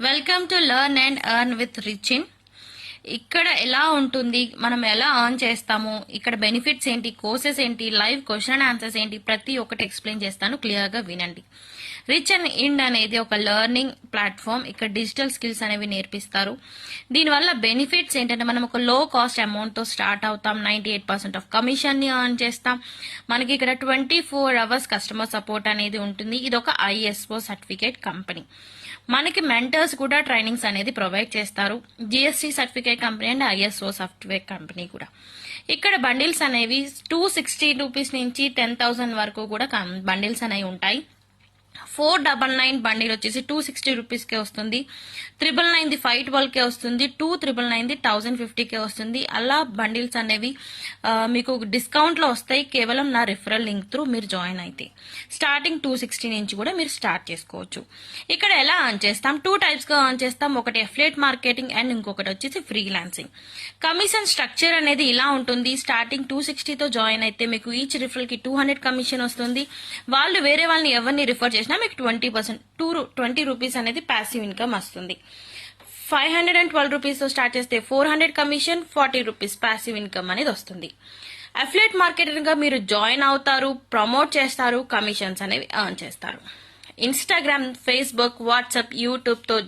Welcome to learn and earn with Richin. ఇక్కడ ఎలా ఉంటుంది, మనం ఎలా ఎర్న్ చేస్తాము, ఇక్కడ బెనిఫిట్స్ ఏంటి, కోర్సెస్ ఏంటి, లైవ్ క్వశ్చన్ అండ్ ఆన్సర్స్ ఏంటి, ప్రతి ఒక్కటి ఎక్స్ప్లెయిన్ చేస్తాను. క్లియర్ గా వినండి. రిచ్ అండ్ ఇండ్ అనేది ఒక లెర్నింగ్ ప్లాట్ఫామ్. ఇక్కడ డిజిటల్ స్కిల్స్ అనేవి నేర్పిస్తారు. దీనివల్ల బెనిఫిట్స్ ఏంటంటే మనం ఒక లో కాస్ట్ అమౌంట్ తో స్టార్ట్ అవుతాం. 98% ఆఫ్ కమిషన్ ని ఎర్న్ చేస్తాం. మనకి ఇక్కడ 24 అవర్స్ కస్టమర్ సపోర్ట్ అనేది ఉంటుంది. ఇది ఒక ISO సర్టిఫికేట్ కంపెనీ. మనకి మెంటర్స్ కూడా ట్రైనింగ్స్ అనేది ప్రొవైడ్ చేస్తారు. GST certificate company and ISO software company కూడా. ఇక్కడ బండిల్స్ అనేవి 260 రూపీస్ నుంచి 10,000 వరకు కూడా బండిల్స్ అనేవి ఉంటాయి. 499 బండిల్ వచ్చేసి 260 రూపీస్ కే వస్తుంది. 999 ది 512 కే వస్తుంది. 2999 ది 1050 కే వస్తుంది. అలా బండిల్స్ అనేవి మీకు డిస్కౌంట్ లో వస్తాయి, కేవలం నా రిఫరల్ లింక్ త్రూ మీరు జాయిన్ అయితే. స్టార్టింగ్ 260 నుంచి కూడా మీరు స్టార్ట్ చేసుకోవచ్చు. ఇక్కడ ఎలా ఎర్న్ చేస్తాం, 2 టైప్స్ గా ఎర్న్ చేస్తాం. ఒకటి అఫిలియేట్ మార్కెటింగ్ అండ్ ఇంకొకటి వచ్చేసి ఫ్రీలాన్సింగ్. కమిషన్ స్ట్రక్చర్ అనేది ఇలా ఉంటుంది. స్టార్టింగ్ 260 తో జాయిన్ అయితే మీకు ఈచ్ రిఫరల్ కి 200 కమిషన్ వస్తుంది. వాళ్ళు వేరే వాళ్ళని ఎవరిని రిఫర్ చేసినా మీకు 20% 20 రూపీస్ అనేది ప్యాసివ్ ఇన్కమ్ వస్తుంది. 512 రూపీస్ తో స్టార్ట్ చేస్తే 400 కమిషన్, 40 రూపీస్ ప్యాసివ్ ఇన్కమ్ అనేది వస్తుంది. అఫిలియేట్ మార్కెటింగ్ గా మీరు జాయిన్ అవుతారు, ప్రమోట్ చేస్తారు, కమిషన్స్ అనేవి ఎర్న్ చేస్తారు. ఇన్స్టాగ్రామ్, ఫేస్బుక్, వాట్సాప్, యూట్యూబ్ తో